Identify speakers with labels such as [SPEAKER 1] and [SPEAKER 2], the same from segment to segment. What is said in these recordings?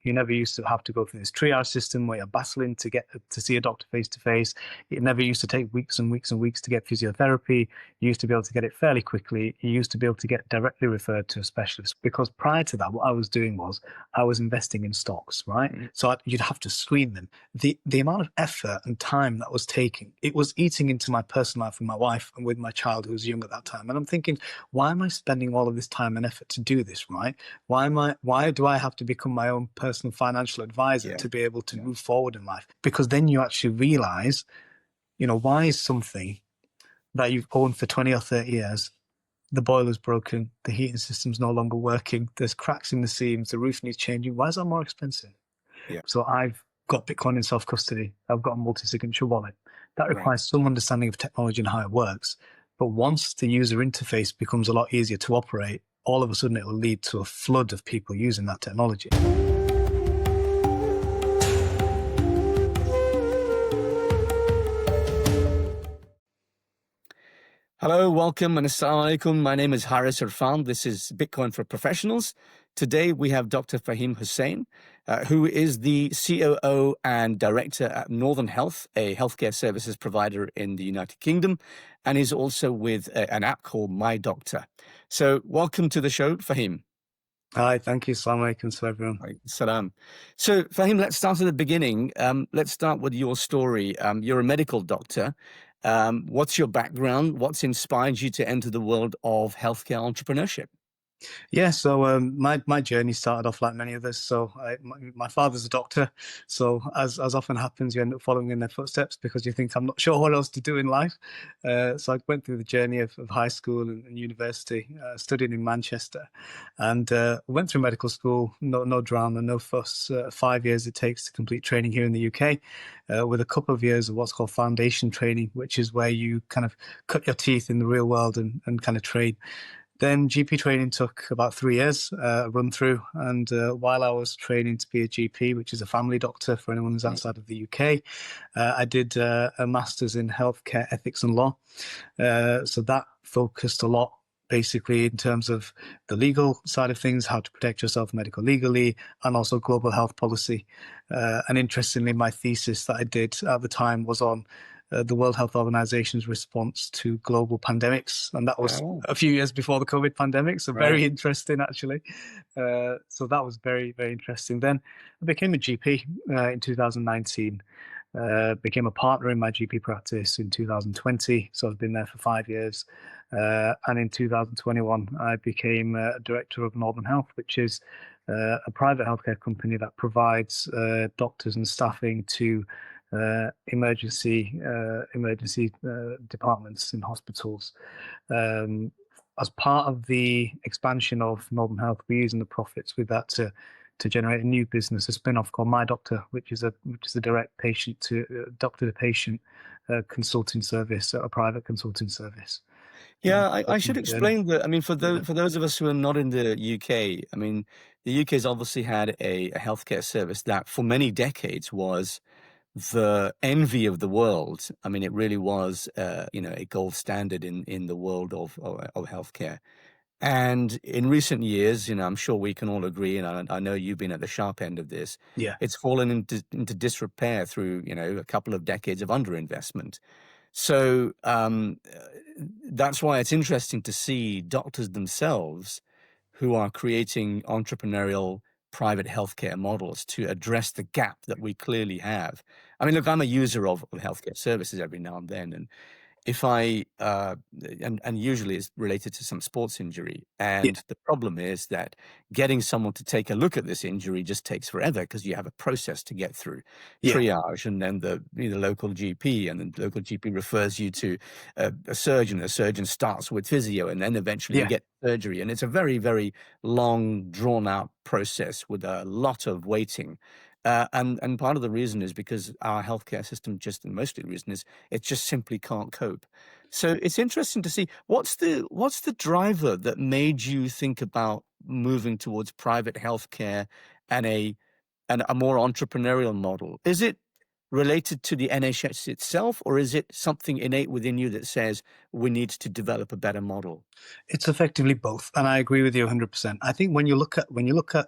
[SPEAKER 1] You never used to have to go through this triage system where you're battling to get to see a doctor face to face. It never used to take weeks and weeks and weeks to get physiotherapy. You used to be able to get it fairly quickly. You used to be able to get directly referred to a specialist, because prior to that, what I was doing was I was investing in stocks, right? So you'd have to screen them. The amount of effort and time that was taking, it was eating into my personal life with my wife and with my child who was young at that time. And I'm thinking, why am I spending all of this time and effort to do this, right? Why do I have to become my own personal financial advisor to be able to move forward in life? Because then you actually realize, why is something that you've owned for 20 or 30 years, the boiler's broken, the heating system's no longer working, there's cracks in the seams, the roof needs changing. Why is that more expensive? So I've got Bitcoin in self-custody. I've got a multi-signature wallet. That requires some understanding of technology and how it works. But once the user interface becomes a lot easier to operate, all of a sudden it will lead to a flood of people using that technology.
[SPEAKER 2] Hello, welcome, and assalamu alaikum. My name is Haris Irfan. This is Bitcoin for Professionals. Today we have Dr. Fahim Hussain, who is the COO and Director at Northern Health, a healthcare services provider in the United Kingdom, and is also with an app called myDoctor. So welcome to the show, Fahim.
[SPEAKER 1] Hi, thank you. Assalamu alaikum to everyone.
[SPEAKER 2] Salam. So Fahim, let's start at the beginning. Let's start with your story. You're a medical doctor. What's your background? What's inspired you to enter the world of healthcare entrepreneurship?
[SPEAKER 1] Yeah, so my journey started off like many others. So my father's a doctor. So as often happens, you end up following in their footsteps because you think, I'm not sure what else to do in life. So I went through the journey of high school and university, studying in Manchester, and went through medical school. No drama, no fuss. 5 years it takes to complete training here in the UK, with a couple of years of what's called foundation training, which is where you kind of cut your teeth in the real world and kind of train. Then GP training took about 3 years, run through. And while I was training to be a GP, which is a family doctor for anyone who's outside of the UK, I did a master's in healthcare ethics and law. So that focused a lot, basically, in terms of the legal side of things, how to protect yourself medical legally, and also global health policy. And interestingly, my thesis that I did at the time was on the World Health Organization's response to global pandemics. And that was a few years before the COVID pandemic. So very interesting, actually. So that was very, very interesting. Then I became a GP in 2019, became a partner in my GP practice in 2020. So I've been there for 5 years. And in 2021, I became a director of Northern Health, which is a private healthcare company that provides doctors and staffing to emergency departments in hospitals. As part of the expansion of Northern Health, we're using the profits with that to generate a new business, a spin-off called myDoctor, which is a direct patient to doctor to patient consulting service, a private consulting service.
[SPEAKER 2] Yeah, I should explain that. I mean, for those of us who are not in the UK, I mean, the UK has obviously had a healthcare service that for many decades was the envy of the world. I mean, it really was, a gold standard in the world of healthcare. And in recent years, I'm sure we can all agree, and I know you've been at the sharp end of this.
[SPEAKER 1] Yeah,
[SPEAKER 2] it's fallen into disrepair through, a couple of decades of underinvestment. So that's why it's interesting to see doctors themselves who are creating entrepreneurial private healthcare models to address the gap that we clearly have. I mean, look, I'm a user of healthcare services every now and then, and if I and usually it's related to some sports injury, and the problem is that getting someone to take a look at this injury just takes forever because you have a process to get through, triage, and then the local GP, and then the local GP refers you to a surgeon. A surgeon starts with physio, and then eventually you get surgery, and it's a very, very long, drawn-out process with a lot of waiting. And part of the reason is because our healthcare system, and mostly the reason is it just simply can't cope. So it's interesting to see what's the driver that made you think about moving towards private healthcare and a more entrepreneurial model. Is it related to the NHS itself, or is it something innate within you that says we need to develop a better model?
[SPEAKER 1] It's effectively both, and I agree with you 100%. I think when you look at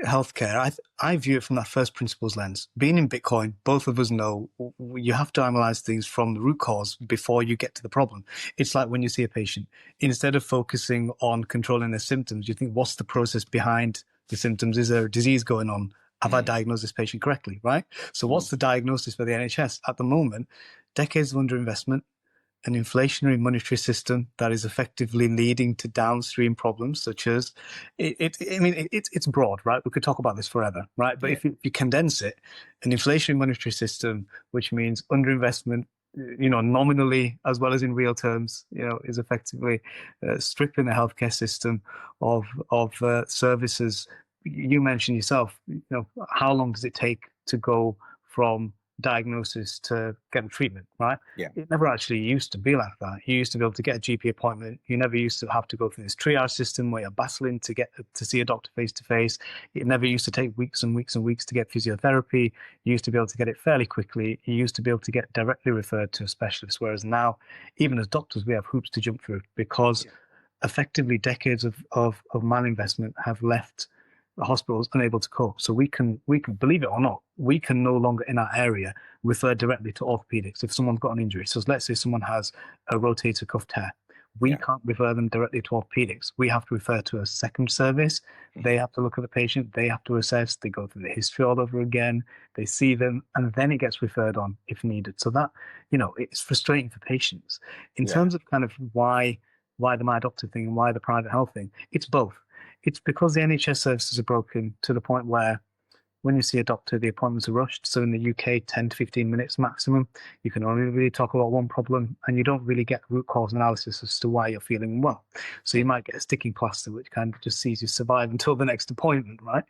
[SPEAKER 1] healthcare, I view it from that first principles lens. Being in Bitcoin, both of us know you have to analyze things from the root cause before you get to the problem. It's like when you see a patient, instead of focusing on controlling their symptoms, you think, what's the process behind the symptoms? Is there a disease going on? Have I diagnosed this patient correctly? Right. So what's the diagnosis for the NHS at the moment? Decades of underinvestment, an inflationary monetary system that is effectively leading to downstream problems, such as it's broad, right? We could talk about this forever, right? But
[SPEAKER 2] Yeah.
[SPEAKER 1] if you condense it, an inflationary monetary system, which means underinvestment, nominally as well as in real terms, is effectively stripping the healthcare system of services. You mentioned yourself, how long does it take to go from diagnosis to get a treatment, right?
[SPEAKER 2] Yeah.
[SPEAKER 1] It never actually used to be like that. You used to be able to get a GP appointment. You never used to have to go through this triage system where you're battling to get to see a doctor face to face. It never used to take weeks and weeks and weeks to get physiotherapy. You used to be able to get it fairly quickly. You used to be able to get directly referred to a specialist. Whereas now, even as doctors, we have hoops to jump through because effectively decades of malinvestment have left the hospitals unable to cope. So we can believe it or not, we can no longer in our area refer directly to orthopedics if someone's got an injury. So let's say someone has a rotator cuff tear. We can't refer them directly to orthopedics. We have to refer to a second service. They have to look at the patient. They have to assess. They go through the history all over again. They see them, and then it gets referred on if needed. So that, it's frustrating for patients. In terms of kind of why the myDoctor thing and why the private health thing, it's both. It's because the NHS services are broken to the point where when you see a doctor, the appointments are rushed. So in the UK, 10 to 15 minutes maximum. You can only really talk about one problem and you don't really get root cause analysis as to why you're feeling well. So you might get a sticking plaster, which kind of just sees you survive until the next appointment, right?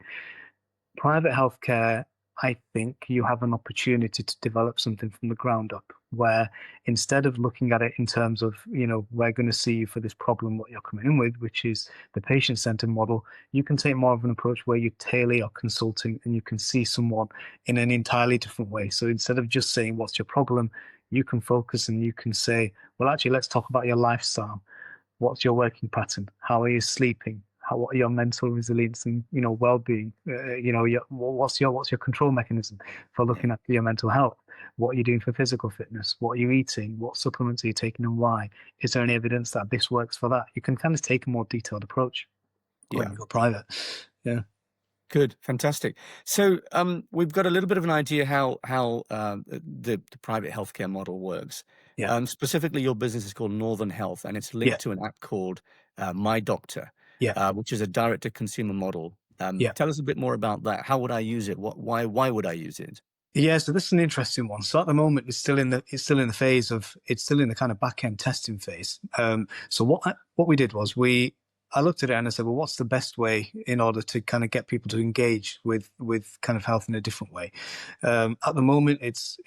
[SPEAKER 1] Private healthcare, I think you have an opportunity to develop something from the ground up where instead of looking at it in terms of, we're going to see you for this problem, what you're coming in with, which is the patient-centered model, you can take more of an approach where you tailor your consulting and you can see someone in an entirely different way. So instead of just saying, what's your problem? You can focus and you can say, well, actually, let's talk about your lifestyle. What's your working pattern? How are you sleeping? What are your mental resilience and well-being? What's your control mechanism for looking after your mental health? What are you doing for physical fitness? What are you eating? What supplements are you taking and why? Is there any evidence that this works for that? You can kind of take a more detailed approach when you go private. Yeah.
[SPEAKER 2] Good, fantastic. So we've got a little bit of an idea how the private healthcare model works.
[SPEAKER 1] Yeah.
[SPEAKER 2] Specifically, your business is called Northern Health, and it's linked to an app called myDoctor, which is a direct-to-consumer model. Tell us a bit more about that. How would I use it? Why would I use it?
[SPEAKER 1] Yeah, so this is an interesting one. So at the moment, it's still in the phase of it's still in the kind of back end testing phase. So what we did was I looked at it and I said, well, what's the best way in order to kind of get people to engage with kind of health in a different way? At the moment, it's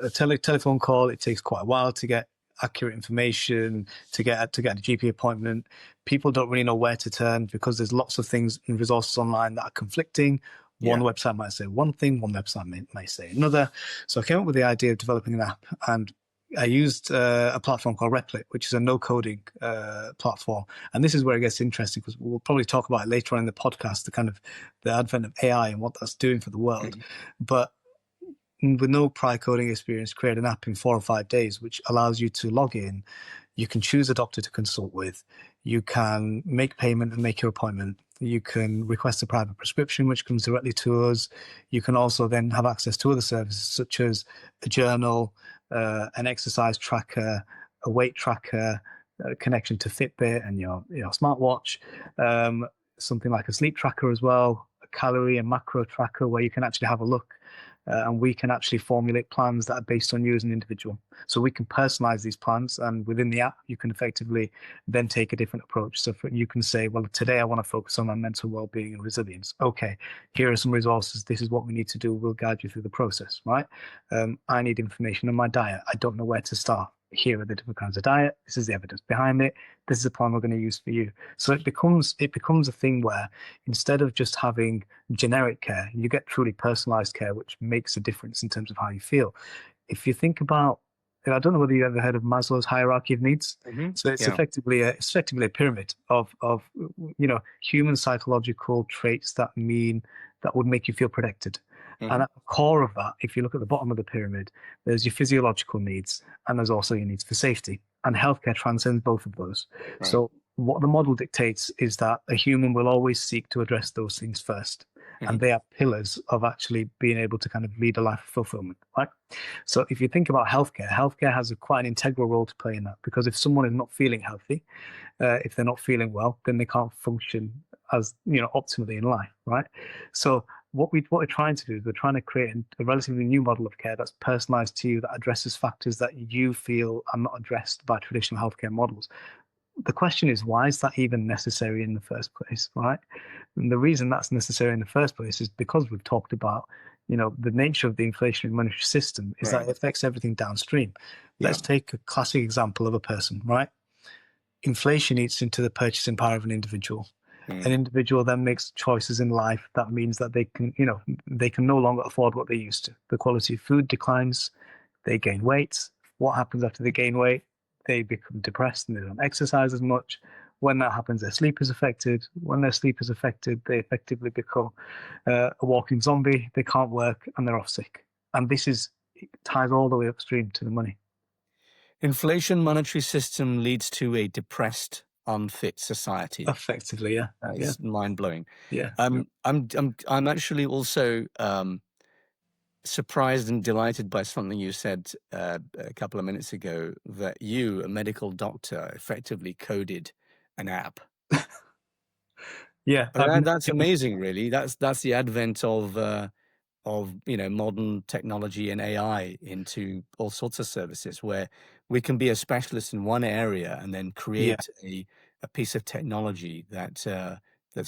[SPEAKER 1] a telephone call. It takes quite a while to get accurate information, to get a GP appointment. People don't really know where to turn because there's lots of things and resources online that are conflicting. One website might say one thing, one website might say another. So I came up with the idea of developing an app, and I used a platform called Replit, which is a no-coding platform. And this is where it gets interesting because we'll probably talk about it later on in the podcast, the advent of AI and what that's doing for the world. But with no prior coding experience, create an app in 4 or 5 days, which allows you to log in. You can choose a doctor to consult with. You can make payment and make your appointment. You can request a private prescription, which comes directly to us. You can also then have access to other services, such as a journal, an exercise tracker, a weight tracker, a connection to Fitbit and your smartwatch, something like a sleep tracker as well, a calorie and macro tracker where you can actually have a look. And we can actually formulate plans that are based on you as an individual. So we can personalize these plans, and within the app, you can effectively then take a different approach. So you can say, well, today I want to focus on my mental well-being and resilience. Okay, here are some resources. This is what we need to do. We'll guide you through the process, right? I need information on my diet. I don't know where to start. Here are the different kinds of diet. This is the evidence behind it. This is the plan we're going to use for you. So it becomes a thing where instead of just having generic care, you get truly personalized care, which makes a difference in terms of how you feel. If you think about I don't know whether you ever heard of Maslow's hierarchy of needs.
[SPEAKER 2] Hmm.
[SPEAKER 1] So it's
[SPEAKER 2] Yeah.
[SPEAKER 1] effectively a pyramid of human psychological traits that would make you feel protected. And
[SPEAKER 2] Hmm.
[SPEAKER 1] at the core of that, if you look at the bottom of the pyramid, there's your physiological needs, and there's also your needs for safety. And healthcare transcends both of those.
[SPEAKER 2] Right.
[SPEAKER 1] So what the model dictates is that a human will always seek to address those things first.
[SPEAKER 2] Hmm.
[SPEAKER 1] And they are pillars of actually being able to kind of lead a life of fulfillment, right? So if you think about healthcare has quite an integral role to play in that, because if someone is not feeling healthy, if they're not feeling well, then they can't function as optimally in life, right? So what we're trying to do is we're trying to create a relatively new model of care that's personalized to you, that addresses factors that you feel are not addressed by traditional healthcare models. The question is, why is that even necessary in the first place, right? And the reason that's necessary in the first place is because we've talked about, the nature of the inflationary monetary system is that
[SPEAKER 2] Right.
[SPEAKER 1] it affects everything downstream.
[SPEAKER 2] Yeah.
[SPEAKER 1] Let's take a classic example of a person, right? Inflation eats into the purchasing power of an individual. An individual then makes choices in life that means that they can no longer afford what they used to. The quality of food declines, they gain weight. What happens after they gain weight? They become depressed and they don't exercise as much. When that happens, their sleep is affected. When their sleep is affected, they effectively become a walking zombie. They can't work and they're off sick. And it ties all the way upstream to the money.
[SPEAKER 2] Inflation monetary system leads to a depressed, unfit society.
[SPEAKER 1] Effectively, yeah.
[SPEAKER 2] That
[SPEAKER 1] Yeah.
[SPEAKER 2] is mind-blowing.
[SPEAKER 1] Yeah.
[SPEAKER 2] I'm actually also surprised and delighted by something you said a couple of minutes ago, that you, a medical doctor, effectively coded an app.
[SPEAKER 1] Yeah.
[SPEAKER 2] That's amazing, really. That's the advent of modern technology and AI into all sorts of services, where we can be a specialist in one area and then
[SPEAKER 1] Yeah.
[SPEAKER 2] create a piece of technology that's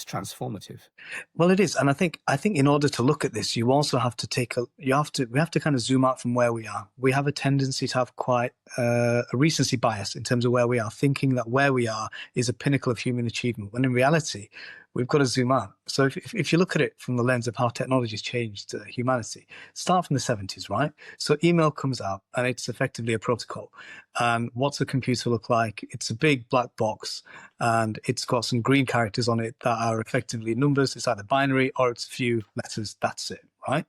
[SPEAKER 2] transformative.
[SPEAKER 1] Well, it is, and I think in order to look at this, you also have to we have to kind of zoom out from where we are. We have a tendency to have quite a recency bias in terms of where we are, thinking that where we are is a pinnacle of human achievement, when in reality, we've got to zoom out. So if you look at it from the lens of how technology has changed humanity, start from the 70s, right? So email comes out, and it's effectively a protocol. And what's a computer look like? It's a big black box, and it's got some green characters on it that are effectively numbers. It's either binary or it's a few letters. That's it, right?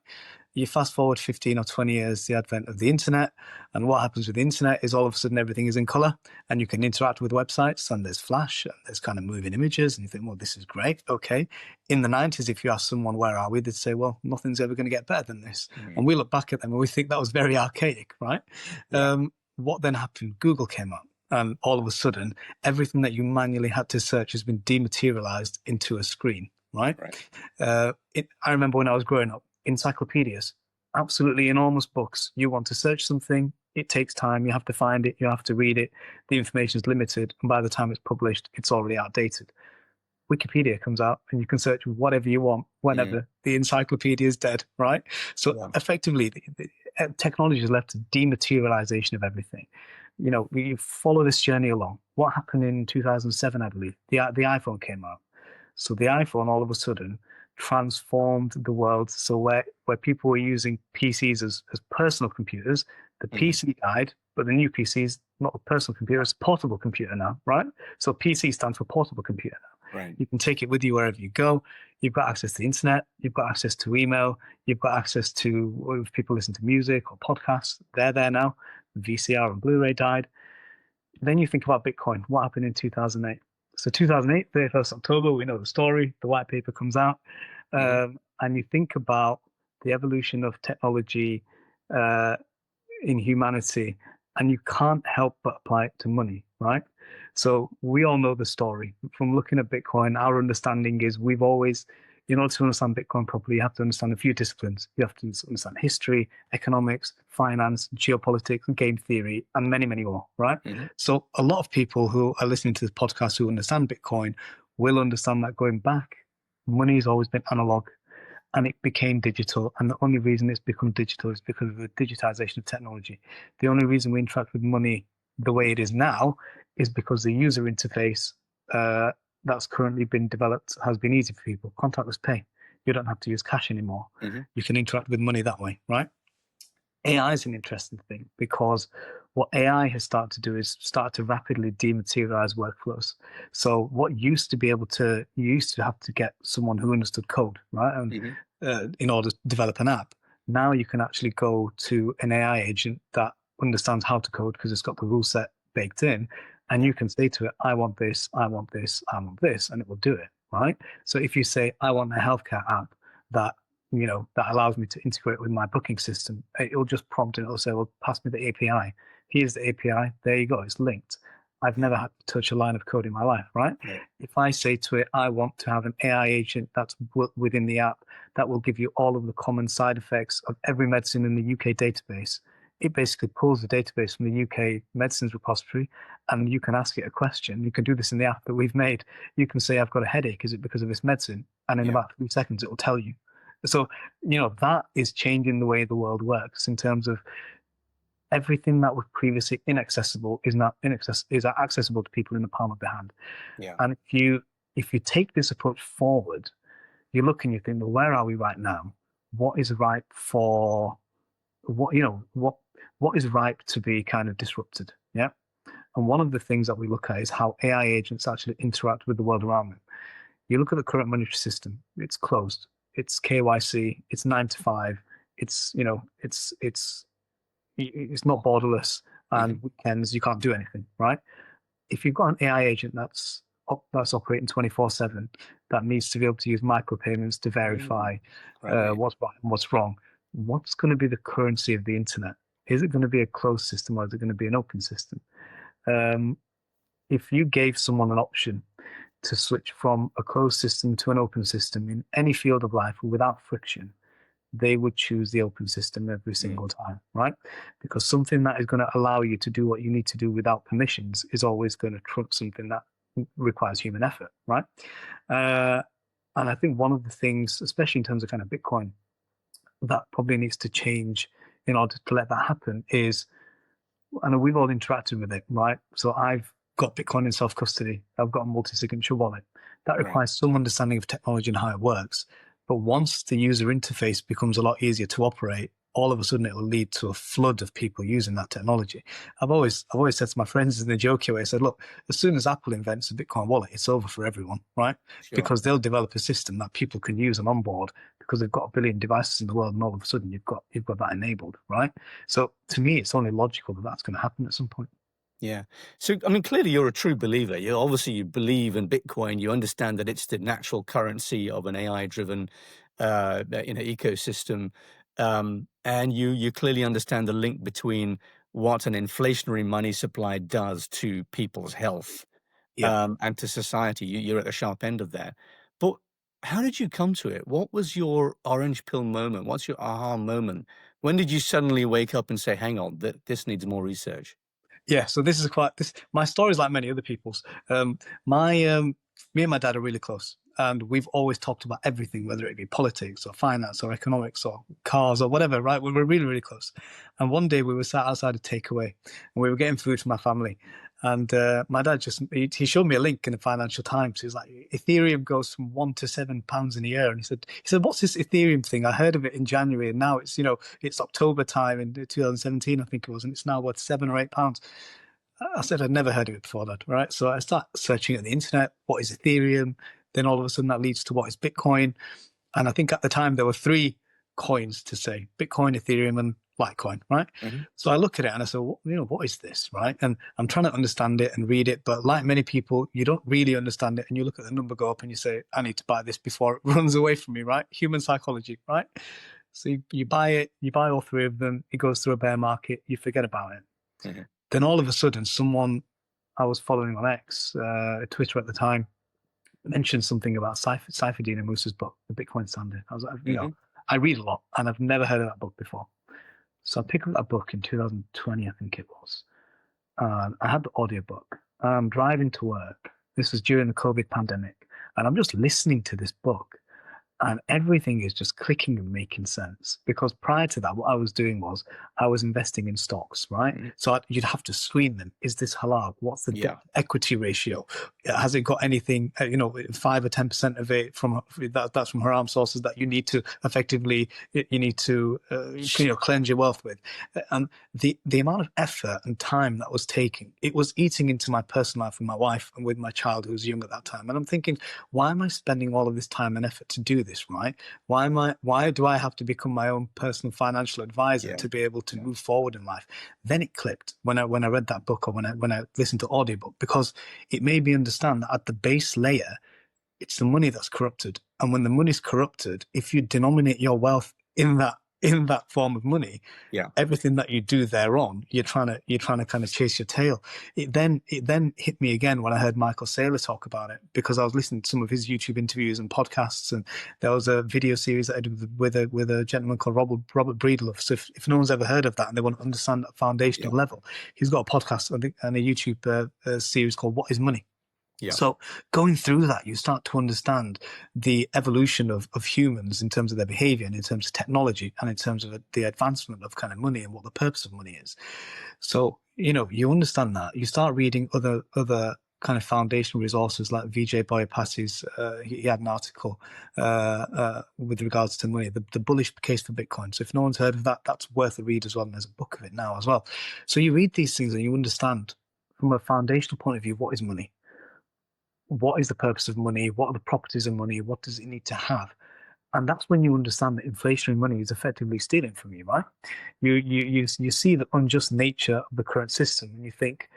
[SPEAKER 1] You fast forward 15 or 20 years, the advent of the internet, and what happens with the internet is all of a sudden everything is in color, and you can interact with websites, and there's flash, and there's kind of moving images, and you think, well, this is great. Okay. In the 90s, if you ask someone, where are we? They'd say, well, nothing's ever going to get better than this. And we look back at them and we think that was very archaic, right?
[SPEAKER 2] Yeah.
[SPEAKER 1] What then happened? Google came up. And all of a sudden, everything that you manually had to search has been dematerialized into a screen, right?
[SPEAKER 2] Right.
[SPEAKER 1] I remember when I was growing up, encyclopedias, absolutely enormous books. You want to search something, it takes time. You have to find it, you have to read it. The information is limited, and by the time it's published, it's already outdated. Wikipedia comes out, and you can search whatever you want, whenever. The encyclopedia is dead, right? So
[SPEAKER 2] Yeah.
[SPEAKER 1] effectively, technology has led to dematerialization of everything. We follow this journey along. What happened in 2007, I believe? The iPhone came out. So the iPhone all of a sudden transformed the world. So where people were using PCs as personal computers, the PC died, but the new PC is not a personal computer, it's a portable computer now, right? So PC stands for portable computer now.
[SPEAKER 2] Right.
[SPEAKER 1] You can take it with you wherever you go. You've got access to the internet, you've got access to email, you've got access to, if people listen to music or podcasts, they're there now. VCR and Blu-ray died. Then you think about Bitcoin. What happened in 2008? So 2008, 31st October, we know the story. The white paper comes out. And you think about the evolution of technology in humanity, and you can't help but apply it to money, right? So we all know the story. From looking at Bitcoin, our understanding is we've always, in order to understand Bitcoin properly, you have to understand a few disciplines. You have to understand history, economics, finance, geopolitics, game theory, and many, many more, right? So a lot of people who are listening to this podcast who understand Bitcoin will understand that going back, money has always been analog, and it became digital. And the only reason it's become digital is because of the digitization of technology. The only reason we interact with money the way it is now is because the user interface that's currently been developed has been easy for people. Contactless pay. You don't have to use cash anymore. You can interact with money that way, right? AI is an interesting thing because what AI has started to do is start to rapidly dematerialize workflows. So what used to be able to, you used to have to get someone who understood code, right? And in order to develop an app. Now you can actually go to an AI agent that understands how to code because it's got the rule set baked in. And you can say to it, I want this, I want this, I want this, and it will do it, right? So if you say, I want a healthcare app that, that allows me to integrate with my booking system, it'll just prompt and it'll say, well, pass me the API. Here's the API. There you go. It's linked. I've never had to touch a line of code in my life, right? If I say to it, I want to have an AI agent that's within the app that will give you all of the common side effects of every medicine in the UK database, it basically pulls the database from the UK medicines repository, and you can ask it a question. You can do this in the app that we've made. You can say, I've got a headache. Is it because of this medicine? And in about 3 seconds, it will tell you. So, that is changing the way the world works in terms of everything that was previously inaccessible is now accessible to people in the palm of their hand. And if you take this approach forward, you look and you think, well, where are we right now? What is ripe for what is ripe to be kind of disrupted? Yeah. And one of the things that we look at is how AI agents actually interact with the world around them. You look at the current monetary system; it's closed. It's KYC. It's 9 to 5. It's not borderless, and weekends you can't do anything, right? If you've got an AI agent that's operating 24/7, that needs to be able to use micropayments to verify what's right and what's wrong, what's going to be the currency of the internet? Is it going to be a closed system or is it going to be an open system? If you gave someone an option to switch from a closed system to an open system in any field of life without friction, they would choose the open system every single time, right? Because something that is going to allow you to do what you need to do without permissions is always going to trump something that requires human effort, right? And I think one of the things, especially in terms of kind of Bitcoin, that probably needs to change in order to let that happen is, and we've all interacted with it, right? So I've got Bitcoin in self-custody. I've got a multi-signature wallet. That requires some understanding of technology and how it works. But once the user interface becomes a lot easier to operate, all of a sudden it will lead to a flood of people using that technology. I've always said to my friends in the jokey way, I said, look, as soon as Apple invents a Bitcoin wallet, it's over for everyone, right? Because they'll develop a system that people can use and onboard because they've got 1 billion devices in the world, and all of a sudden you've got that enabled, right? So to me, it's only logical that that's going to happen at some point.
[SPEAKER 2] Yeah. So, I mean, clearly you're a true believer. You believe in Bitcoin. You understand that it's the natural currency of an AI-driven, ecosystem, and you clearly understand the link between what an inflationary money supply does to people's health, and to society. You're at the sharp end of that. But how did you come to it? What was your orange pill moment? What's your aha moment? When did you suddenly wake up and say, "Hang on, this needs more research"?
[SPEAKER 1] Yeah, so this is my story is like many other people's. Me and my dad are really close, and we've always talked about everything, whether it be politics or finance or economics or cars or whatever, right? We were really, really close. And one day we were sat outside a takeaway and we were getting food for my family. And my dad he showed me a link in the Financial Times. He was like, Ethereum goes from £1 to £7 in a year. And he said, what's this Ethereum thing? I heard of it in January, and now it's October time in 2017, I think it was, and it's now worth £7 or £8. I said I'd never heard of it before that, right? So I start searching at the internet, what is Ethereum? Then all of a sudden that leads to what is Bitcoin. And I think at the time there were 3 coins to say: Bitcoin, Ethereum, and Litecoin, right? So I look at it and I say, what is this, right? And I'm trying to understand it and read it, but like many people, you don't really understand it, and you look at the number go up and you say, I need to buy this before it runs away from me, right? Human psychology, right? So you buy it, you buy all 3 of them, it goes through a bear market, you forget about it. Then all of a sudden, someone I was following on X, Twitter at the time, mentioned something about Saifedean Ammousa's book, The Bitcoin Standard. I was like, I read a lot, and I've never heard of that book before. So I picked up that book in 2020, I think it was. I had the audiobook. I'm driving to work. This was during the COVID pandemic, and I'm just listening to this book. and everything is just clicking and making sense. Because prior to that, what I was doing was I was investing in stocks, right?
[SPEAKER 2] Mhm.
[SPEAKER 1] So you'd have to screen them. Is this halal? What's the debt
[SPEAKER 2] Yeah.
[SPEAKER 1] equity ratio? Has it got anything, 5 or 10% of it that's from haram sources that you need to effectively, you need to, cleanse your wealth with? And the amount of effort and time that was taking, it was eating into my personal life with my wife and with my child who was young at that time. And I'm thinking, why am I spending all of this time and effort to do this, right? Why do I have to become my own personal financial advisor
[SPEAKER 2] Yeah.
[SPEAKER 1] to be able to
[SPEAKER 2] Yeah.
[SPEAKER 1] move forward in life? Then it clicked when I read that book, or when I listened to audiobook, because it made me understand that at the base layer, it's the money that's corrupted. And when the money's corrupted, if you denominate your wealth in that form of money,
[SPEAKER 2] Yeah.
[SPEAKER 1] everything that you do thereon, you're trying to kind of chase your tail. It then hit me again when I heard Michael Saylor talk about it, because I was listening to some of his YouTube interviews and podcasts, and there was a video series that I did with a gentleman called Robert Breedlove. So if no one's ever heard of that and they want to understand that
[SPEAKER 2] Yeah.
[SPEAKER 1] foundational level, he's got a podcast, I think, and a YouTube series called "What Is Money."
[SPEAKER 2] Yeah.
[SPEAKER 1] So going through that, you start to understand the evolution of humans in terms of their behavior and in terms of technology and in terms of the advancement of kind of money and what the purpose of money is. So, you understand that. You start reading other kind of foundational resources like Vijay Boyapati's, he had an article with regards to money, the bullish case for Bitcoin. So if no one's heard of that, that's worth a read as well. And there's a book of it now as well. So you read these things and you understand from a foundational point of view, what is money? What is the purpose of money? What are the properties of money? What does it need to have? And that's when you understand that inflationary money is effectively stealing from you, right? You see the unjust nature of the current system, and you think,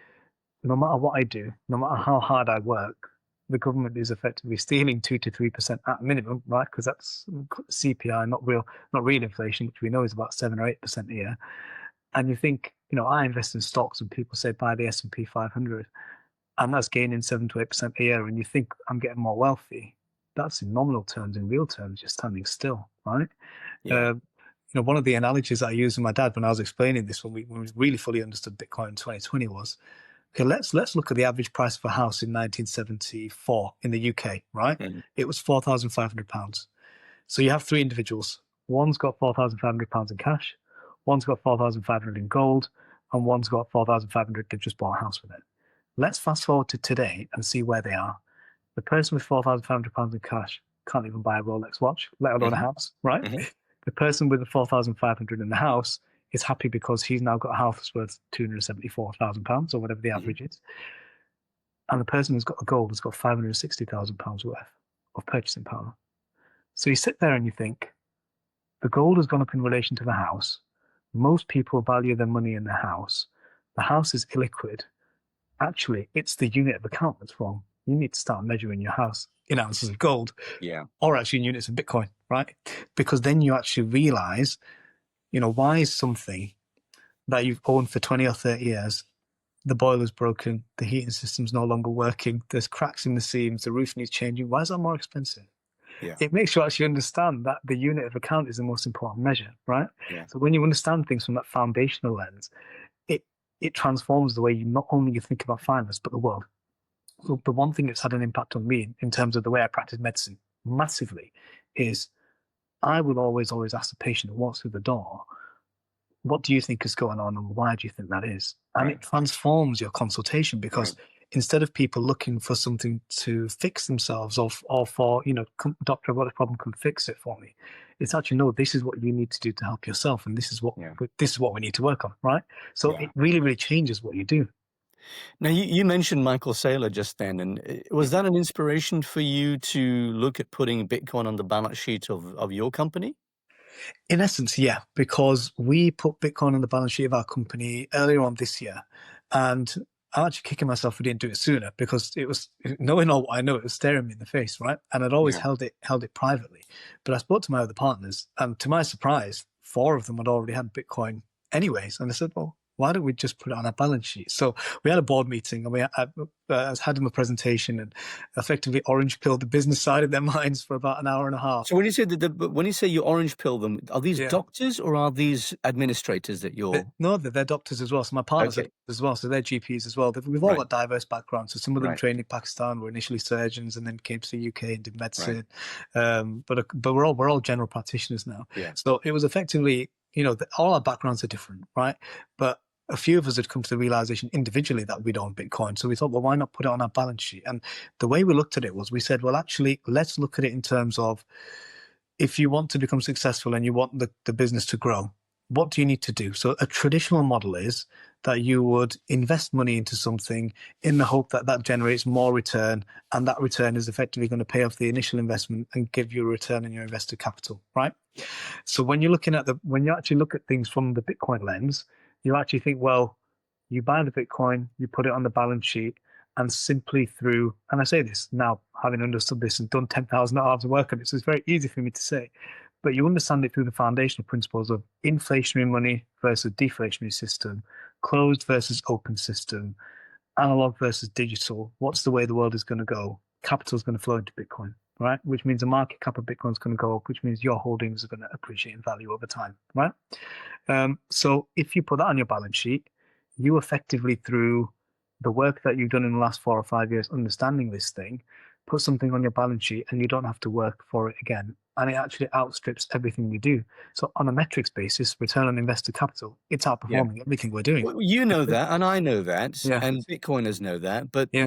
[SPEAKER 1] no matter what I do, no matter how hard I work, the government is effectively stealing 2 to 3% at minimum, right? Because that's CPI, not real inflation, which we know is about 7 or 8% a year. And you think, I invest in stocks, and people say buy the S&P 500, and that's gaining 7 to 8% a year, and you think I'm getting more wealthy. That's in nominal terms. In real terms, you're standing still, right?
[SPEAKER 2] Yeah.
[SPEAKER 1] Uh, one of the analogies I used with my dad when I was explaining this, when we really fully understood Bitcoin in 2020, was, okay, let's look at the average price of a house in 1974 in the UK, right?
[SPEAKER 2] Mhm.
[SPEAKER 1] It was £4,500. So you have three individuals. One's got £4,500 in cash, one's got 4,500 in gold, and one's got 4,500. They've just bought a house with it. Let's fast forward to today and see where they are. The person with £4,500 in cash can't even buy a Rolex watch, let alone a
[SPEAKER 2] Mhm.
[SPEAKER 1] house, right?
[SPEAKER 2] Mhm.
[SPEAKER 1] The person with the 4,500 in the house is happy because he's now got a house that's worth £274,000 or whatever the
[SPEAKER 2] Mhm.
[SPEAKER 1] average is. And the person who's got the gold has got £560,000 worth of purchasing power. So you sit there and you think, the gold has gone up in relation to the house. Most people value their money in the house. The house is illiquid. Actually, it's the unit of account that's wrong. You need to start measuring your house in ounces of gold,
[SPEAKER 2] Yeah.
[SPEAKER 1] or actually in units of Bitcoin, right? Because then you actually realize, why is something that you've owned for 20 or 30 years, the boiler's broken, the heating system's no longer working, there's cracks in the seams, the roof needs changing. Why is that more expensive?
[SPEAKER 2] Yeah.
[SPEAKER 1] It makes you actually understand that the unit of account is the most important measure, right?
[SPEAKER 2] Yeah.
[SPEAKER 1] So when you understand things from that foundational lens, it it transforms the way you not only you think about finance, but the world. So the one thing that's had an impact on me in terms of the way I practice medicine massively is I will always ask the patient who walks through the door, what do you think is going on and why do you think that is? And
[SPEAKER 2] Right.
[SPEAKER 1] it transforms your consultation, because
[SPEAKER 2] Right.
[SPEAKER 1] instead of people looking for something to fix themselves, or for, doctor, I've got a problem, can fix it for me. It's actually, no, this is what you need to do to help yourself. And
[SPEAKER 2] Yeah.
[SPEAKER 1] this is what we need to work on. Right. So
[SPEAKER 2] Yeah.
[SPEAKER 1] it really, really changes what you do.
[SPEAKER 2] Now, you mentioned Michael Saylor just then, and was that an inspiration for you to look at putting Bitcoin on the balance sheet of your company?
[SPEAKER 1] In essence, yeah, because we put Bitcoin on the balance sheet of our company earlier on this year. And I'm actually kicking myself we didn't do it sooner, because it was, knowing all what I know, it was staring me in the face, right? And I'd always
[SPEAKER 2] Yeah.
[SPEAKER 1] held it privately. But I spoke to my other partners, and to my surprise, four of them had already had Bitcoin anyways. And I said, well, why don't we just put it on our balance sheet? So we had a board meeting, and I was had them a presentation and effectively orange pilled the business side of their minds for about an hour and a half.
[SPEAKER 2] So when you say when you say you orange pill them, are these
[SPEAKER 1] Yeah.
[SPEAKER 2] doctors or are these administrators that you're?
[SPEAKER 1] No, they're doctors as well. So my partners are
[SPEAKER 2] Okay,
[SPEAKER 1] doctors as well. So they're GPs as well. We've all
[SPEAKER 2] right,
[SPEAKER 1] got diverse backgrounds. So some of them
[SPEAKER 2] right,
[SPEAKER 1] trained in Pakistan, were initially surgeons, and then came to the UK and did
[SPEAKER 2] right.
[SPEAKER 1] medicine. But we're all general practitioners now.
[SPEAKER 2] Yeah,
[SPEAKER 1] So it was effectively, all our backgrounds are different, right? But a few of us had come to the realization individually that we'd own Bitcoin. So we thought, well, why not put it on our balance sheet? And the way we looked at it was, we said, well, actually, let's look at it in terms of, if you want to become successful and you want the business to grow, what do you need to do? So a traditional model is that you would invest money into something in the hope that that generates more return, and that return is effectively going to pay off the initial investment and give you a return on your invested capital, right?
[SPEAKER 2] yeah,
[SPEAKER 1] So when you actually look at things from the Bitcoin lens, you actually think, well, you buy the Bitcoin, you put it on the balance sheet, and simply through, and I say this now, having understood this and done 10,000 hours of work on it, so it's very easy for me to say, but you understand it through the foundational principles of inflationary money versus deflationary system, closed versus open system, analog versus digital. What's the way the world is going to go? Capital is going to flow into Bitcoin, right? Which means the market cap of Bitcoin is going to go up, which means your holdings are going to appreciate in value over time, right? So if you put that on your balance sheet, you effectively, through the work that you've done in the last 4 or 5 years understanding this thing, put something on your balance sheet, and you don't have to work for it again. And it actually outstrips everything we do. So on a metrics basis, return on invested capital, it's
[SPEAKER 2] yeah.
[SPEAKER 1] outperforming everything we're doing.
[SPEAKER 2] Well, you know that, and I know that,
[SPEAKER 1] Yeah,
[SPEAKER 2] and Bitcoiners know that. But
[SPEAKER 1] yeah,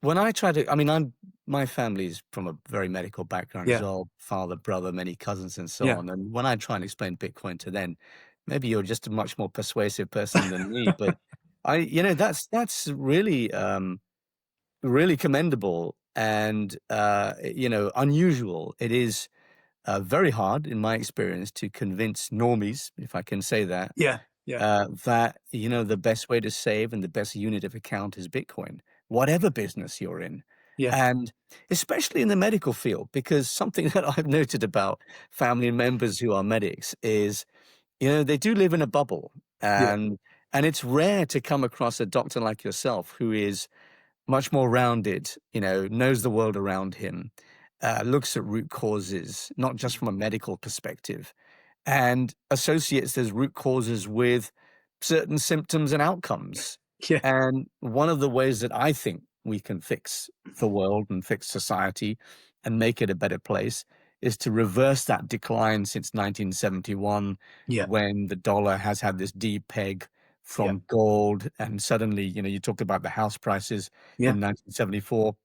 [SPEAKER 2] when I try to, I mean, my family's from a very medical background as
[SPEAKER 1] yeah,
[SPEAKER 2] well, father, brother, many cousins, and so
[SPEAKER 1] yeah.
[SPEAKER 2] on. And when I try and explain Bitcoin to them, maybe you're just a much more persuasive person than me. But that's really, really commendable and unusual. It is very hard, in my experience, to convince normies, if I can say that,
[SPEAKER 1] Yeah, yeah,
[SPEAKER 2] that the best way to save and the best unit of account is Bitcoin, whatever business you're in,
[SPEAKER 1] yeah,
[SPEAKER 2] and especially in the medical field, because something that I've noted about family members who are medics is, they do live in a bubble,
[SPEAKER 1] yeah,
[SPEAKER 2] and it's rare to come across a doctor like yourself who is much more rounded, knows the world around him, looks at root causes, not just from a medical perspective, and associates those root causes with certain symptoms and outcomes.
[SPEAKER 1] yeah,
[SPEAKER 2] And one of the ways that I think we can fix the world and fix society and make it a better place is to reverse that decline since 1971,
[SPEAKER 1] yeah,
[SPEAKER 2] when the dollar has had this depeg
[SPEAKER 1] yeah,
[SPEAKER 2] from gold. And suddenly, you talked about the house prices
[SPEAKER 1] yeah,
[SPEAKER 2] in 1974.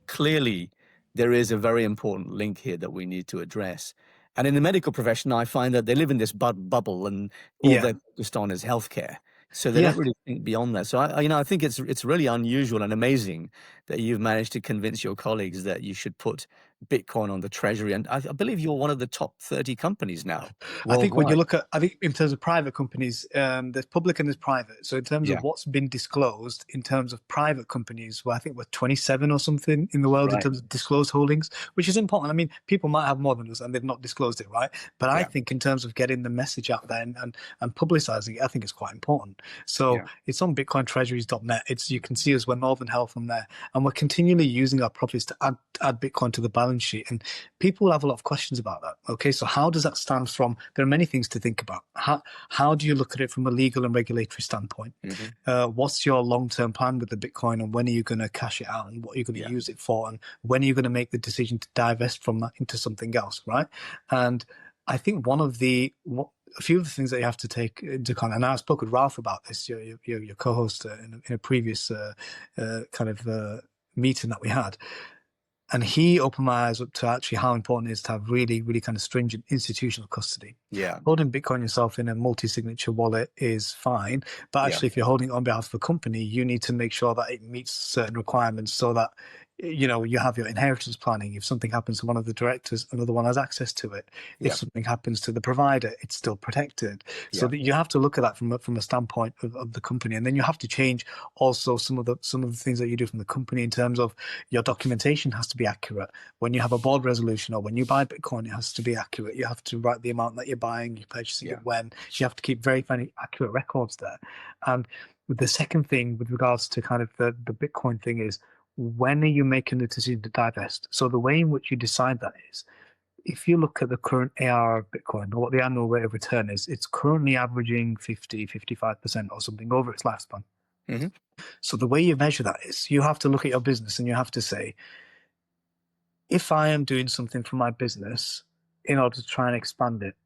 [SPEAKER 2] Clearly, there is a very important link here that we need to address. And in the medical profession, I find that they live in this bubble, and all
[SPEAKER 1] yeah,
[SPEAKER 2] they're focused on is healthcare. So they
[SPEAKER 1] yeah.
[SPEAKER 2] don't really think beyond that. So I think it's really unusual and amazing that you've managed to convince your colleagues that you should put Bitcoin on the Treasury. And I believe you're one of the top 30 companies now
[SPEAKER 1] I think when you
[SPEAKER 2] worldwide.
[SPEAKER 1] look at, I think in terms of private companies, there's public and there's private. So in terms
[SPEAKER 2] Yeah,
[SPEAKER 1] of what's been disclosed in terms of private companies, well, I think we're 27 or something in the world in
[SPEAKER 2] right.
[SPEAKER 1] terms of disclosed holdings, which is important. I mean, people might have more than us and they've not disclosed it, right? But I
[SPEAKER 2] Yeah,
[SPEAKER 1] think in terms of getting the message out there and publicizing it, I think it's quite important. So
[SPEAKER 2] yeah,
[SPEAKER 1] it's on bitcointreasuries.net. You can see us, we're Northern Health on there, and we're continually using our profits to add Bitcoin to the balance sheet. And people will have a lot of questions about that. Okay, so how does that stand from? There are many things to think about. How do you look at it from a legal and regulatory standpoint?
[SPEAKER 2] hmm,
[SPEAKER 1] What's your long-term plan with the Bitcoin, and when are you going to cash it out, and what are you going to
[SPEAKER 2] yeah,
[SPEAKER 1] use it for, and when are you going to make the decision to divest from that into something else, right? And I think a few of the things that you have to take into account, and I spoke with Ralph about this, your co-host, in a previous kind of meeting that we had, and he opened my eyes up to actually how important it is to have really, really kind of stringent institutional custody.
[SPEAKER 2] yeah,
[SPEAKER 1] Holding Bitcoin yourself in a multi-signature wallet is fine, but
[SPEAKER 2] yeah,
[SPEAKER 1] actually, if you're holding it on behalf of a company, you need to make sure that it meets certain requirements so that you have your inheritance planning. If something happens to one of the directors, another one has access to it. If
[SPEAKER 2] Yeah.
[SPEAKER 1] something happens to the provider, it's still protected. So
[SPEAKER 2] Yeah.
[SPEAKER 1] that you have to look at that from a standpoint of the company, and then you have to change also some of the things that you do from the company in terms of your documentation has to be accurate. When you have a board resolution or when you buy Bitcoin, it has to be accurate. You have to write the amount that you're buying, you're purchasing
[SPEAKER 2] Yeah.
[SPEAKER 1] it when. You have to keep very accurate records there. And the second thing with regards to kind of the Bitcoin thing is, when are you making the decision to divest? So the way in which you decide that is, if you look at the current ARR of Bitcoin, or what the annual rate of return is, it's currently averaging 55% or something over its lifespan.
[SPEAKER 2] Mm-hmm.
[SPEAKER 1] So the way you measure that is, you have to look at your business and you have to say, if I am doing something for my business in order to try and expand it,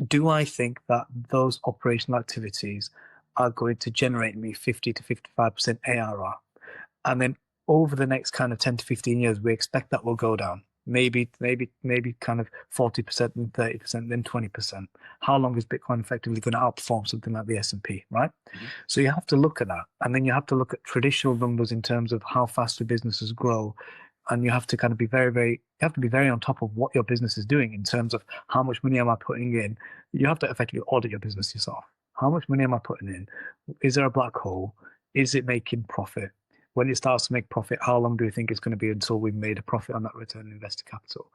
[SPEAKER 1] do I think that those operational activities are going to generate me 50 to 55% ARR? And then over the next kind of 10 to 15 years, we expect that will go down. Maybe kind of 40%, then 30%, then 20%. How long is Bitcoin effectively going to outperform something like the S&P, right?
[SPEAKER 2] Mm-hmm.
[SPEAKER 1] So you have to look at that. And then you have to look at traditional numbers in terms of how fast the businesses grow. And you have to kind of be you have to be very on top of what your business is doing in terms of how much money am I putting in. You have to effectively audit your business yourself. How much money am I putting in? Is there a black hole? Is it making profit? When it starts to make profit, how long do you think it's going to be until we've made a profit on that return on invested capital?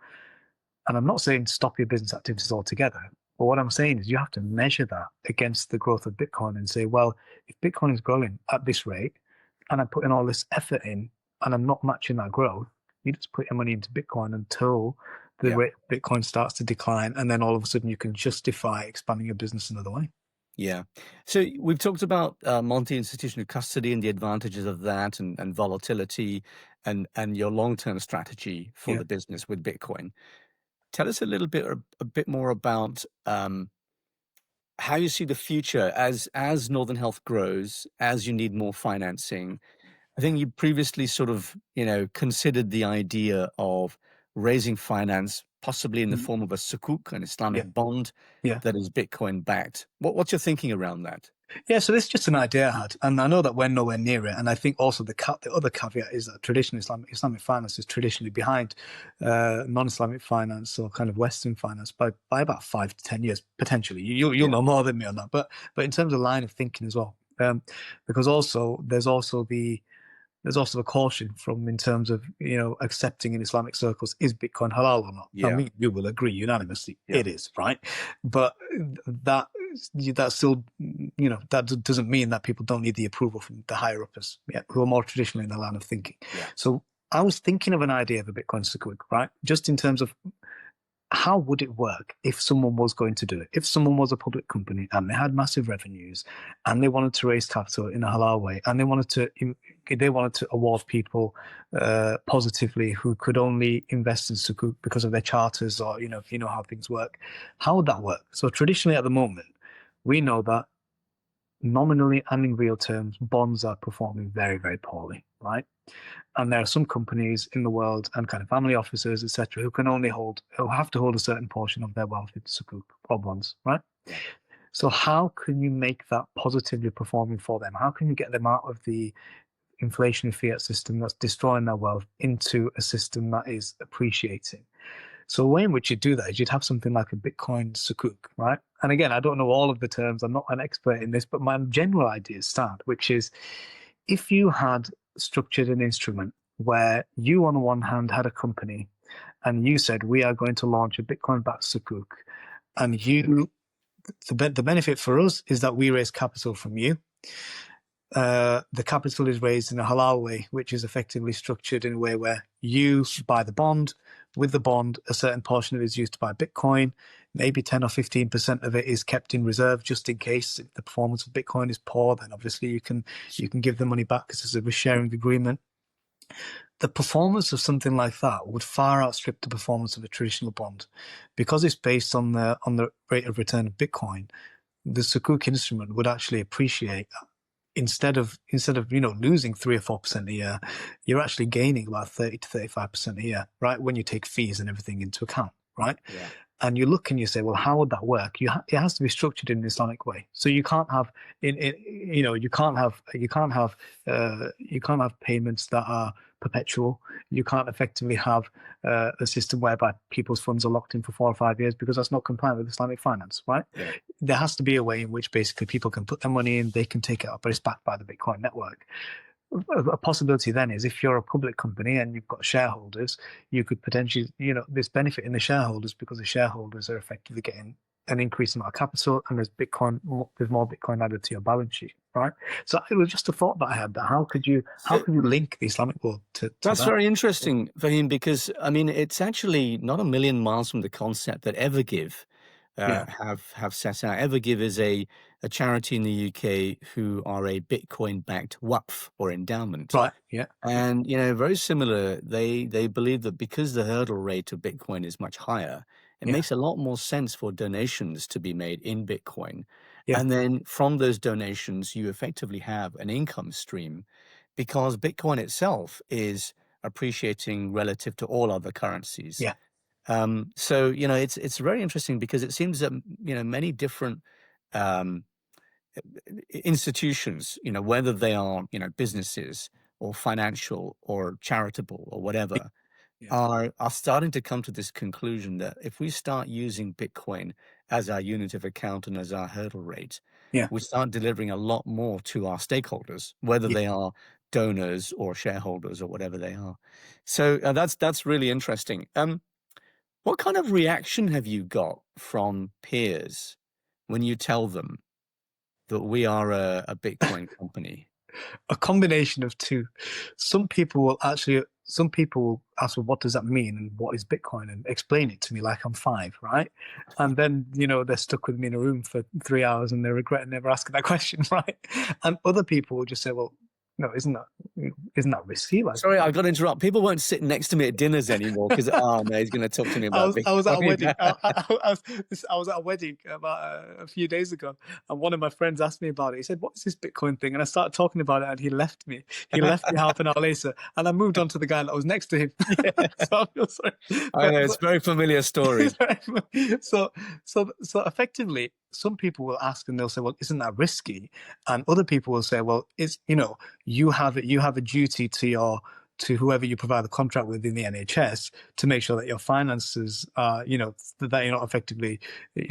[SPEAKER 1] And I'm not saying stop your business activities altogether, but what I'm saying is you have to measure that against the growth of Bitcoin and say, well, if Bitcoin is growing at this rate and I'm putting all this effort in and I'm not matching that growth, you just put your money into Bitcoin until the rate of Bitcoin starts to decline, and then all of a sudden you can justify expanding your business another way.
[SPEAKER 2] Yeah. So we've talked about multi-institutional custody and the advantages of that, and volatility, and your long-term strategy for the business with Bitcoin. Tell us a bit more about how you see the future as Northern Health grows, as you need more financing. I think you previously sort of, considered the idea of raising finance, possibly in the form of a Sukuk, an Islamic bond that is Bitcoin backed. What's your thinking around that?
[SPEAKER 1] Yeah, so this is just an idea I had, and I know that we're nowhere near it. And I think also the other caveat is that traditional Islamic finance is traditionally behind non-Islamic finance or kind of Western finance by about 5 to 10 years potentially. You'll know more than me on that, but in terms of line of thinking as well, because also there's also a caution in terms of accepting in Islamic circles, is Bitcoin halal or not?
[SPEAKER 2] Yeah.
[SPEAKER 1] I mean, you will agree unanimously it is, right? But that still, that doesn't mean that people don't need the approval from the higher uppers, who are more traditionally in the line of thinking. So I was thinking of an idea of a Bitcoin Sukuk, right? Just in terms of how would it work if someone was going to do it? If someone was a public company and they had massive revenues and they wanted to raise capital in a halal way, and they wanted to award people positively who could only invest in Sukuk because of their charters, or if you know how things work, how would that work? So traditionally at the moment, we know that nominally and in real terms, bonds are performing very, very poorly, right? And there are some companies in the world and kind of family offices, etc., who have to hold a certain portion of their wealth in Sukuk or bonds, right?
[SPEAKER 2] Yeah.
[SPEAKER 1] So how can you make that positively performing for them? How can you get them out of the inflationary fiat system that's destroying their wealth into a system that is appreciating? So a way in which you do that is you'd have something like a Bitcoin Sukuk, right? And again, I don't know all of the terms. I'm not an expert in this, but my general ideas stand, which is, if you had structured an instrument where you on the one hand had a company and you said, we are going to launch a Bitcoin-backed Sukuk, and the benefit for us is that we raise capital from you. The capital is raised in a halal way, which is effectively structured in a way where you buy the bond. With the bond, a certain portion of it is used to buy Bitcoin. Maybe 10 or 15% of it is kept in reserve just in case if the performance of Bitcoin is poor. Then obviously you can give the money back because it's a risk-sharing agreement. The performance of something like that would far outstrip the performance of a traditional bond, because it's based on the rate of return of Bitcoin. The Sukuk instrument would actually appreciate. Instead of losing 3 or 4% a year, you're actually gaining about 30 to 35% a year, right? When you take fees and everything into account, right? Yeah. And you look and you say, well, how would that work? It has to be structured in an Islamic way. So you can't have you can't have payments that are perpetual. You can't effectively have a system whereby people's funds are locked in for 4 or 5 years, because that's not compliant with Islamic finance, right?
[SPEAKER 2] Yeah.
[SPEAKER 1] There has to be a way in which basically people can put their money in, they can take it up, but it's backed by the Bitcoin network. A possibility then is, if you're a public company and you've got shareholders, you could potentially, there's benefit in the shareholders, because the shareholders are effectively getting an increased amount of capital, and there's more Bitcoin added to your balance sheet, right? So it was just a thought that I had, that how could you link the Islamic world to
[SPEAKER 2] That's
[SPEAKER 1] that?
[SPEAKER 2] very interesting, Fahim, because I mean, it's actually not a million miles from the concept that Evergive
[SPEAKER 1] Yeah,
[SPEAKER 2] have set out. Evergive is a charity in the UK who are a Bitcoin-backed waqf or endowment.
[SPEAKER 1] right. Yeah,
[SPEAKER 2] And, very similar, they believe that because the hurdle rate of Bitcoin is much higher, it
[SPEAKER 1] yeah,
[SPEAKER 2] makes a lot more sense for donations to be made in Bitcoin.
[SPEAKER 1] yeah,
[SPEAKER 2] And then from those donations, you effectively have an income stream, because Bitcoin itself is appreciating relative to all other currencies.
[SPEAKER 1] yeah,
[SPEAKER 2] So, it's very interesting, because it seems that, many different um, institutions, whether they are, businesses or financial or charitable or
[SPEAKER 1] yeah,
[SPEAKER 2] whatever,
[SPEAKER 1] yeah,
[SPEAKER 2] are starting to come to this conclusion that if we start using Bitcoin as our unit of account and as our hurdle rate,
[SPEAKER 1] yeah,
[SPEAKER 2] we start delivering a lot more to our stakeholders, whether
[SPEAKER 1] yeah.
[SPEAKER 2] they are donors or shareholders or whatever they are. So that's really interesting. What kind of reaction have you got from peers when you tell them that we are a Bitcoin company?
[SPEAKER 1] A combination of two. Some people will ask, well, what does that mean? And what is Bitcoin? And explain it to me like I'm five, right? And then, they're stuck with me in a room for 3 hours and they regret never asking that question, right? And other people will just say, well, no, isn't that risky? Like,
[SPEAKER 2] Sorry, I got to interrupt. People won't sit next to me at dinners anymore because, oh no, he's going to talk to me
[SPEAKER 1] I
[SPEAKER 2] about
[SPEAKER 1] was I was at a
[SPEAKER 2] Bitcoin.
[SPEAKER 1] wedding. I was at a wedding about a few days ago, and one of my friends asked me about it. He said, "What is this Bitcoin thing?" And I started talking about it, and he left me. He left me half an hour later, and I moved on to the guy that was next to him.
[SPEAKER 2] Yeah,
[SPEAKER 1] So I feel sorry,
[SPEAKER 2] I
[SPEAKER 1] but,
[SPEAKER 2] know, it's
[SPEAKER 1] but
[SPEAKER 2] a very familiar story.
[SPEAKER 1] so so effectively, some people will ask and they'll say, "Well, isn't that risky?" And other people will say, "Well, it's you have a duty to whoever you provide the contract with in the NHS to make sure that your finances are, that you're not effectively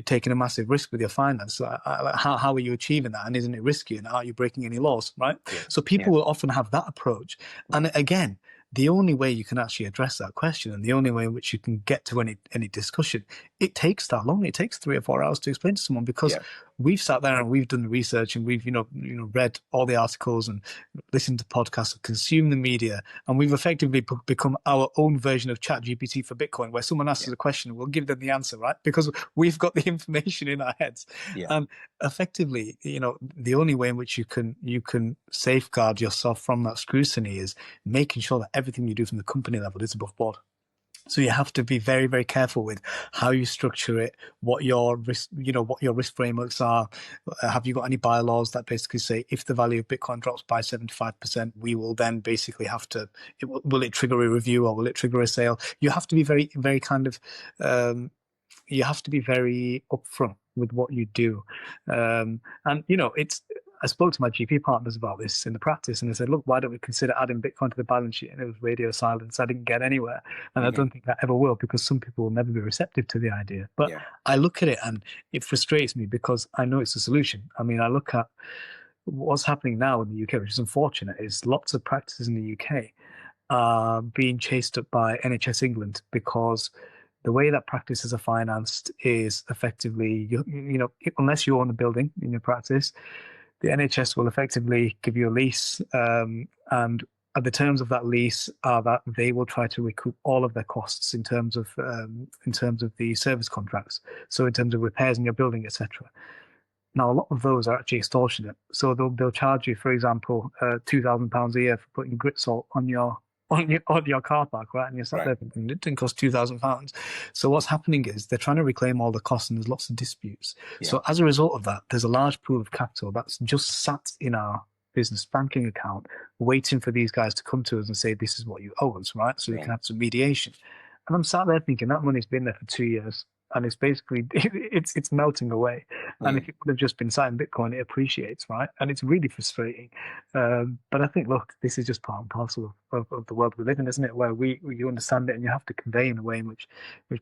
[SPEAKER 1] taking a massive risk with your finance. How are you achieving that? And isn't it risky? And are you breaking any laws, right?"
[SPEAKER 2] Yeah,
[SPEAKER 1] So
[SPEAKER 2] yeah,
[SPEAKER 1] people will often have that approach. And again, the only way you can actually address that question, and the only way in which you can get to any discussion, it takes that long. It takes 3 or 4 hours to explain to someone, because
[SPEAKER 2] yeah,
[SPEAKER 1] we've sat there and we've done the research, and we've read all the articles and listened to podcasts and consumed the media, and we've effectively become our own version of ChatGPT for Bitcoin, where someone asks
[SPEAKER 2] yeah,
[SPEAKER 1] us a question and we'll give them the answer, right? Because we've got the information in our heads.
[SPEAKER 2] yeah,
[SPEAKER 1] And effectively, the only way in which you can safeguard yourself from that scrutiny is making sure that everything you do from the company level is above board. So you have to be very, very careful with how you structure it, what your risk frameworks are. Have you got any bylaws that basically say, if the value of Bitcoin drops by 75%, we will then basically have to, will it trigger a review or will it trigger a sale? You have to be very, very kind of, you have to be very upfront with what you do. And I spoke to my GP partners about this in the practice, and they said, look, why don't we consider adding Bitcoin to the balance sheet? And it was radio silence. I didn't get anywhere. And I
[SPEAKER 2] mhm,
[SPEAKER 1] don't think that ever will, because some people will never be receptive to the idea. But
[SPEAKER 2] yeah,
[SPEAKER 1] I look at it and it frustrates me, because I know it's a solution. I mean, I look at what's happening now in the UK, which is unfortunate, is lots of practices in the UK are being chased up by NHS England, because the way that practices are financed is effectively, unless you own the building in your practice, the NHS will effectively give you a lease, and the terms of that lease are that they will try to recoup all of their costs in terms of the service contracts. So in terms of repairs in your building, etc. Now, a lot of those are actually extortionate. So they'll charge you, for example, £2,000 a year for putting grit salt on your car park, right? And you're sat
[SPEAKER 2] right,
[SPEAKER 1] there thinking it didn't cost £2,000. So what's happening is they're trying to reclaim all the costs, and there's lots of disputes.
[SPEAKER 2] yeah,
[SPEAKER 1] So as a result of that, there's a large pool of capital that's just sat in our business banking account, waiting for these guys to come to us and say, this is what you owe us, right? So we
[SPEAKER 2] right,
[SPEAKER 1] can have some mediation. And I'm sat there thinking that money's been there for 2 years, and it's basically it's melting away. And
[SPEAKER 2] Mm.
[SPEAKER 1] if it would have just been sat in Bitcoin, it appreciates, right? And it's really frustrating. But I think, look, this is just part and parcel of the world we live in, isn't it? Where you understand it and you have to convey in a way in which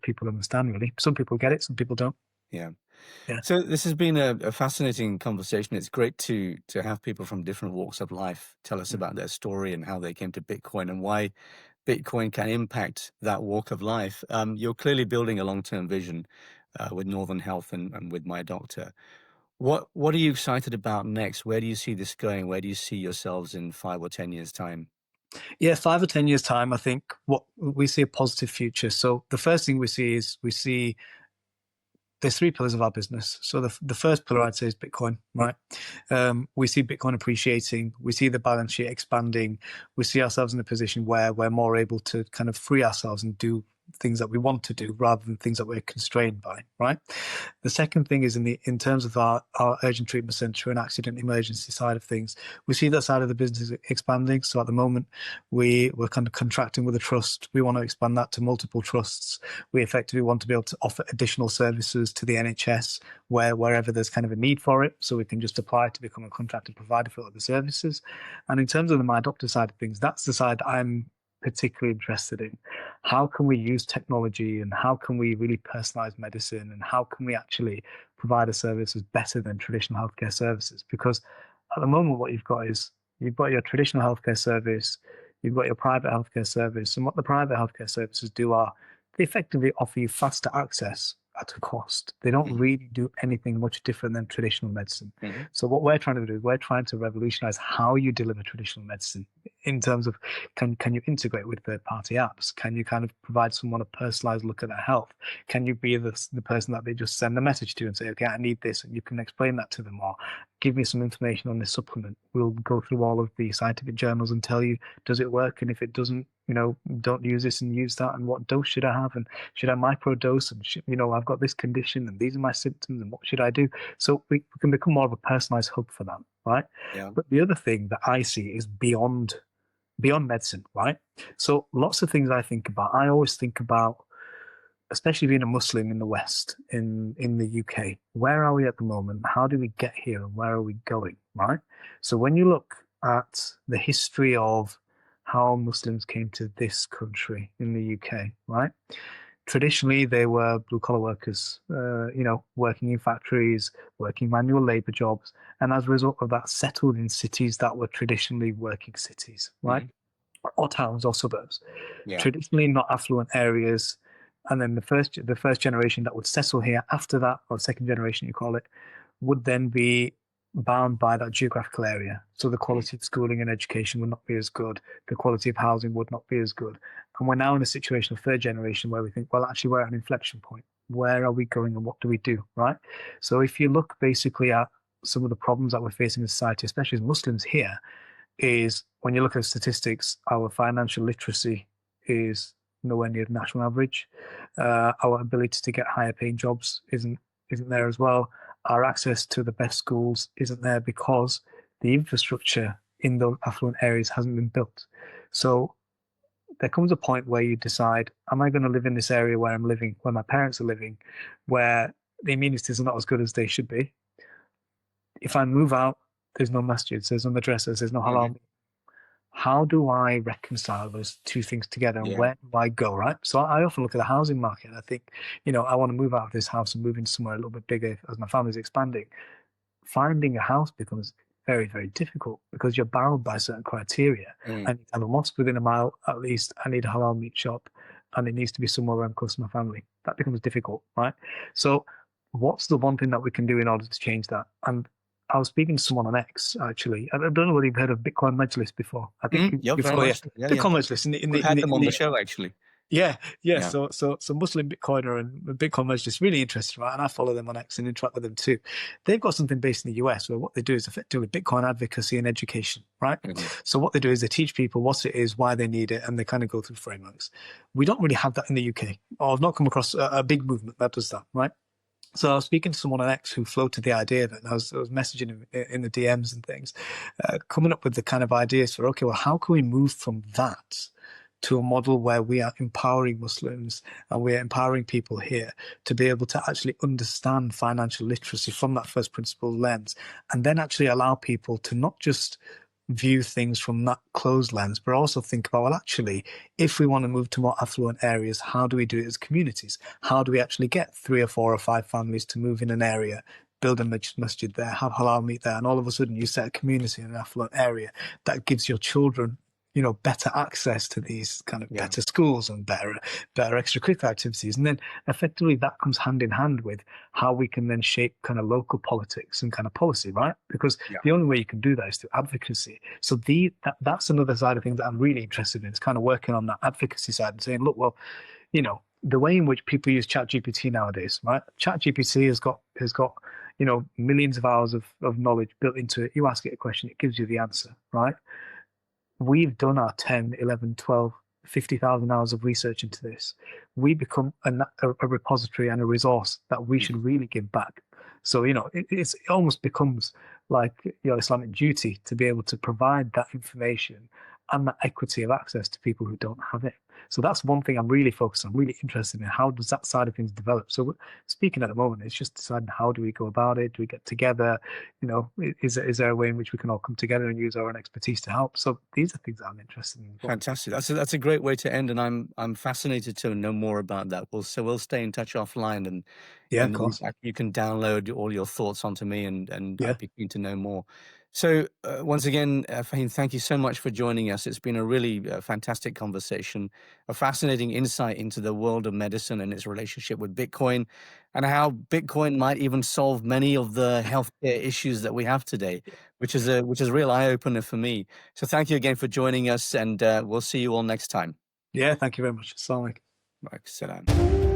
[SPEAKER 1] people understand, really. Some people get it, some people don't.
[SPEAKER 2] Yeah.
[SPEAKER 1] Yeah.
[SPEAKER 2] So this has been a fascinating conversation. It's great to have people from different walks of life tell us about their story and how they came to Bitcoin and why Bitcoin can impact that walk of life. You're clearly building a long-term vision with Northern Health and with myDoctor. What are you excited about next? Where do you see this going? Where do you see yourselves in 5 or 10 years' time?
[SPEAKER 1] Yeah, 5 or 10 years time, I think what we see a positive future. So the first thing we see is there's three pillars of our business. So the first pillar I'd say is Bitcoin, right? We see Bitcoin appreciating. We see the balance sheet expanding. We see ourselves in a position where we're more able to kind of free ourselves and do things that we want to do rather than things that we're constrained by, right? The second thing is in terms of our urgent treatment center and accident emergency side of things, we see that side of the business expanding. So at the moment, we're kind of contracting with a trust. We want to expand that to multiple trusts. We effectively want to be able to offer additional services to the NHS wherever there's kind of a need for it. So we can just apply to become a contracted provider for other services. And in terms of the myDoctor side of things, that's the side I'm particularly interested in. How can we use technology and how can we really personalize medicine and how can we actually provide a service that's better than traditional healthcare services? Because at the moment, what you've got is you've got your traditional healthcare service, you've got your private healthcare service, and what the private healthcare services do are they effectively offer you faster access at a cost. They don't
[SPEAKER 2] Mhm.
[SPEAKER 1] really do anything much different than traditional medicine.
[SPEAKER 2] Mhm.
[SPEAKER 1] So what we're trying to do is we're trying to revolutionize how you deliver traditional medicine in terms of can you integrate with third party apps? Can you kind of provide someone a personalized look at their health? Can you be the person that they just send a message to and say, okay, I need this, and you can explain that to them, or give me some information on this supplement. We'll go through all of the scientific journals and tell you, does it work? And if it doesn't, don't use this and use that. And what dose should I have? And should I microdose? And I've got this condition and these are my symptoms and what should I do? So we can become more of a personalized hub for that, right?
[SPEAKER 2] Yeah.
[SPEAKER 1] But the other thing that I see is beyond medicine, right? So lots of things I think about. I always think about, especially being a Muslim in the West, in the UK, where are we at the moment? How did we get here and where are we going, right? So when you look at the history of how Muslims came to this country in the UK, right? Traditionally, they were blue collar workers, working in factories, working manual labor jobs, and as a result of that, settled in cities that were traditionally working cities, right?
[SPEAKER 2] Mhm.
[SPEAKER 1] Or towns or suburbs,
[SPEAKER 2] Yeah.
[SPEAKER 1] traditionally not affluent areas. And then the first generation that would settle here after that, or second generation you call it, would then be bound by that geographical area. So the
[SPEAKER 2] Mm.
[SPEAKER 1] quality of schooling and education would not be as good. The quality of housing would not be as good. And we're now in a situation of third generation where we think, well, actually, we're at an inflection point. Where are we going and what do we do, right? So if you look basically at some of the problems that we're facing in society, especially as Muslims here, is when you look at statistics, our financial literacy is nowhere near the national average. Our ability to get higher paying jobs isn't there as well. Our access to the best schools isn't there because the infrastructure in the affluent areas hasn't been built. So there comes a point where you decide, am I going to live in this area where I'm living, where my parents are living, where the amenities are not as good as they should be? If I move out, there's no masjids, there's no madrasas, there's no
[SPEAKER 2] Mhm.
[SPEAKER 1] halal. How do I reconcile those two things together and
[SPEAKER 2] Yeah.
[SPEAKER 1] where do I go, right? So I often look at the housing market. I think, I want to move out of this house and move into somewhere a little bit bigger as my family's expanding. Finding a house becomes very, very difficult because you're bound by certain criteria. I
[SPEAKER 2] Mm.
[SPEAKER 1] need to have a mosque within a mile at least. I need a halal meat shop and it needs to be somewhere where I'm close to my family. That becomes difficult, right? So what's the one thing that we can do in order to change that? And I was speaking to someone on X actually. I don't know whether you've heard of Bitcoin Majlis before. I think
[SPEAKER 2] Yeah, very
[SPEAKER 1] before, yeah,
[SPEAKER 2] much so. Yeah, yeah.
[SPEAKER 1] Bitcoin Majlis in the in
[SPEAKER 2] We've
[SPEAKER 1] the in
[SPEAKER 2] had
[SPEAKER 1] the,
[SPEAKER 2] them
[SPEAKER 1] in
[SPEAKER 2] on the
[SPEAKER 1] the
[SPEAKER 2] show, actually.
[SPEAKER 1] yeah, yeah.
[SPEAKER 2] Yeah.
[SPEAKER 1] So Muslim Bitcoiner and Bitcoin Majlis really interested, right? And I follow them on X and interact with them too. They've got something based in the US where what they do is effectively Bitcoin advocacy and education, right?
[SPEAKER 2] Mhm.
[SPEAKER 1] So what they do is they teach people what it is, why they need it, and they kind of go through frameworks. We don't really have that in the UK, or I've not come across a big movement that does that, right? So I was speaking to someone on X who floated the idea that I was messaging him in the DMs and things, coming up with the kind of ideas for, okay, well, how can we move from that to a model where we are empowering Muslims and we're empowering people here to be able to actually understand financial literacy from that first principle lens, and then actually allow people to not just view things from that closed lens, but also think about, well, actually, if we want to move to more affluent areas, how do we do it as communities? How do we actually get 3 or 4 or 5 families to move in an area, build a masjid there, have halal meat there, and all of a sudden you set a community in an affluent area that gives your children, better access to these kind of
[SPEAKER 2] Yeah.
[SPEAKER 1] better schools and better extracurricular activities. And then effectively that comes hand in hand with how we can then shape kind of local politics and kind of policy, right? Because
[SPEAKER 2] Yeah.
[SPEAKER 1] the only way you can do that is through advocacy. So that's another side of things that I'm really interested in. It's kind of working on that advocacy side and saying, look, well, the way in which people use ChatGPT nowadays, right? ChatGPT has got millions of hours of knowledge built into it. You ask it a question, it gives you the answer, right? We've done our 10, 11, 12, 50,000 hours of research into this. We become a repository and a resource that we should really give back. So, it almost becomes like your Islamic duty to be able to provide that information and that equity of access to people who don't have it. So that's one thing I'm really focused on, really interested in. How does that side of things develop? So speaking at the moment, it's just deciding how do we go about it? Do we get together? Is there a way in which we can all come together and use our own expertise to help? So these are things that I'm interested in.
[SPEAKER 2] Fantastic. That's a great way to end, and I'm fascinated to know more about that. We'll stay in touch offline, and
[SPEAKER 1] Yeah, of course.
[SPEAKER 2] you can download all your thoughts onto me, and
[SPEAKER 1] Yeah.
[SPEAKER 2] I'd be keen to know more. So once again, Fahim, thank you so much for joining us. It's been a really fantastic conversation, a fascinating insight into the world of medicine and its relationship with Bitcoin, and how Bitcoin might even solve many of the healthcare issues that we have today, which is a real eye opener for me. So thank you again for joining us, and we'll see you all next time.
[SPEAKER 1] Yeah, thank you very much. Assalamu alaikum.
[SPEAKER 2] Salam.